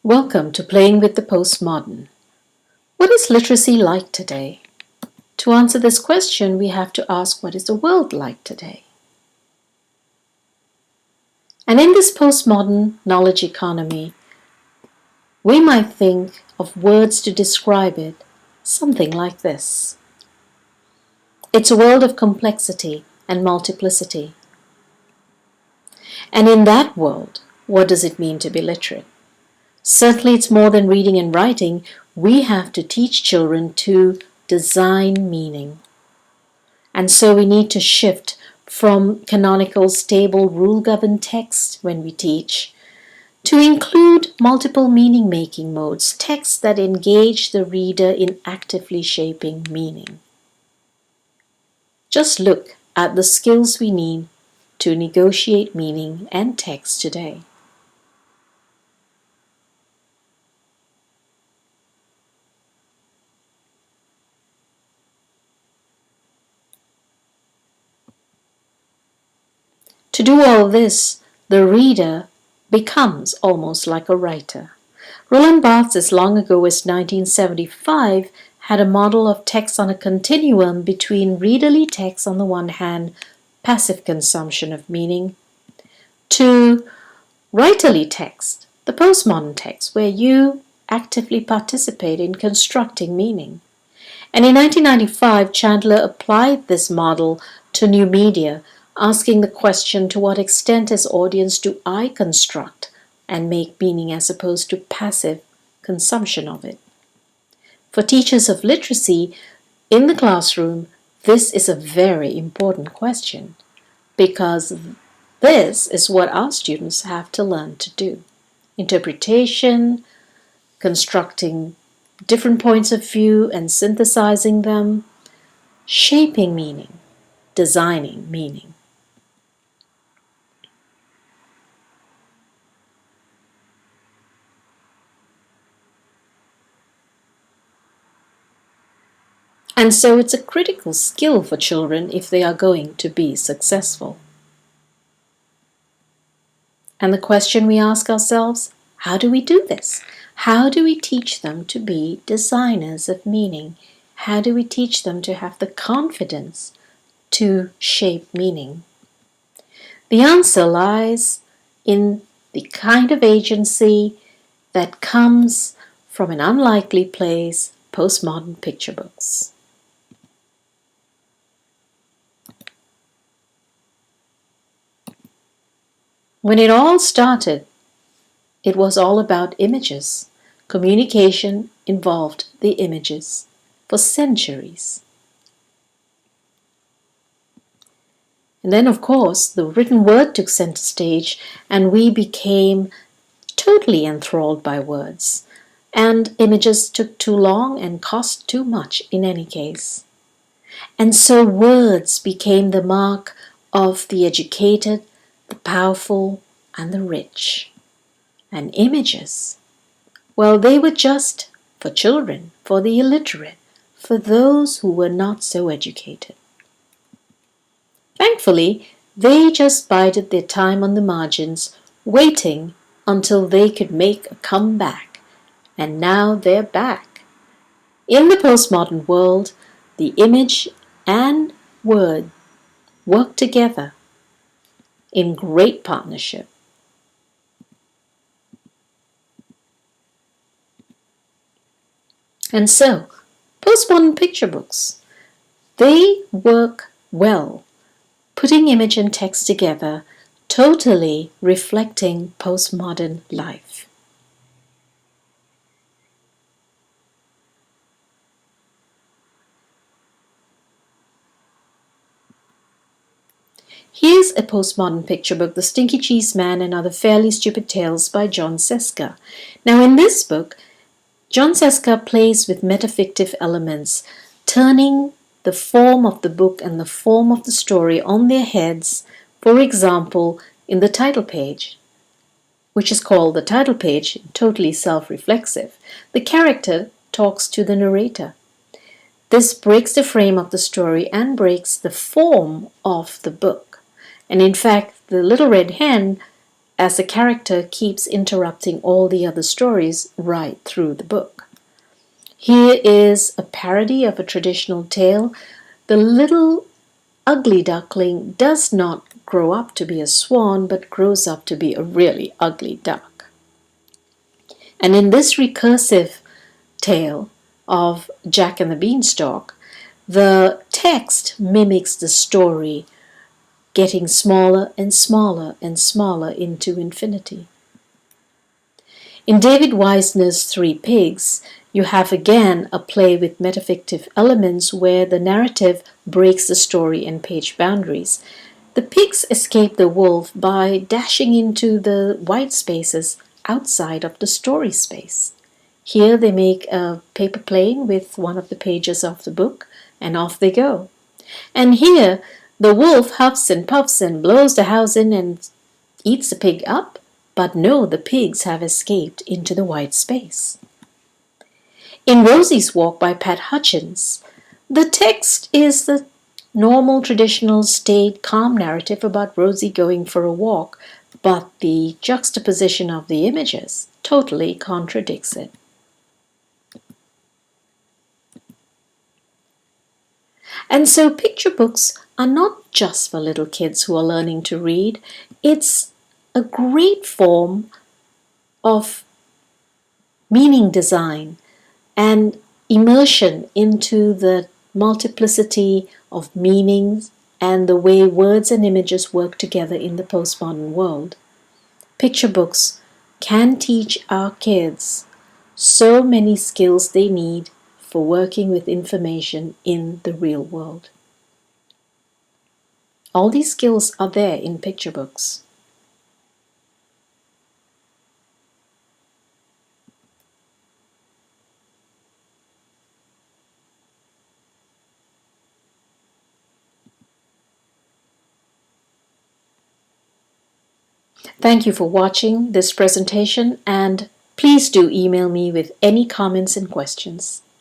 Welcome to Playing with the Postmodern. What is literacy like today? To answer this question, we have to ask, what is the world like today? And in this postmodern knowledge economy, we might think of words to describe it something like this. It's a world of complexity and multiplicity. And in that world, what does it mean to be literate? Certainly it's more than reading and writing. We have to teach children to design meaning. And so we need to shift from canonical, stable, rule-governed text when we teach to include multiple meaning-making modes, texts that engage the reader in actively shaping meaning. Just look at the skills we need to negotiate meaning and text today. To do all this, the reader becomes almost like a writer. Roland Barthes, as long ago as 1975, had a model of text on a continuum between readerly text on the one hand, passive consumption of meaning, to writerly text, the postmodern text, where you actively participate in constructing meaning. And in 1995, Chandler applied this model to new media, asking the question, to what extent as audience do I construct and make meaning as opposed to passive consumption of it? For teachers of literacy in the classroom, this is a very important question, because this is what our students have to learn to do. Interpretation, constructing different points of view and synthesizing them, shaping meaning, designing meaning. And so it's a critical skill for children if they are going to be successful. And the question we ask ourselves, how do we do this? How do we teach them to be designers of meaning? How do we teach them to have the confidence to shape meaning? The answer lies in the kind of agency that comes from an unlikely place, postmodern picture books. When it all started, it was all about images. Communication involved the images for centuries. And then, of course, the written word took center stage, and we became totally enthralled by words. And images took too long and cost too much in any case. And so words became the mark of the educated, the powerful, and the rich. And images, well, they were just for children, for the illiterate, for those who were not so educated. Thankfully, they just bided their time on the margins, waiting until they could make a comeback. And now they're back. In the postmodern world, the image and word work together in great partnership. And so, postmodern picture books, they work well, putting image and text together, totally reflecting postmodern life. Here's a postmodern picture book, The Stinky Cheese Man and Other Fairly Stupid Tales by John Seska. Now in this book, John Seska plays with meta-fictive elements, turning the form of the book and the form of the story on their heads. For example, in the title page, which is called the title page, totally self-reflexive, the character talks to the narrator. This breaks the frame of the story and breaks the form of the book. And in fact, the little red hen as the character keeps interrupting all the other stories right through the book. Here is a parody of a traditional tale. The little ugly duckling does not grow up to be a swan, but grows up to be a really ugly duck. And in this recursive tale of Jack and the Beanstalk, the text mimics the story, getting smaller and smaller and smaller into infinity. In David Weisner's Three Pigs, you have again a play with meta-fictive elements where the narrative breaks the story and page boundaries. The pigs escape the wolf by dashing into the white spaces outside of the story space. Here they make a paper plane with one of the pages of the book, and off they go. And here the wolf huffs and puffs and blows the house in and eats the pig up, but no, the pigs have escaped into the white space. In Rosie's Walk by Pat Hutchins, the text is the normal, traditional, staid, calm narrative about Rosie going for a walk, but the juxtaposition of the images totally contradicts it. And so picture books are not just for little kids who are learning to read. It's a great form of meaning design and immersion into the multiplicity of meanings and the way words and images work together in the postmodern world. Picture books can teach our kids so many skills they need for working with information in the real world. All these skills are there in picture books. Thank you for watching this presentation, and please do email me with any comments and questions.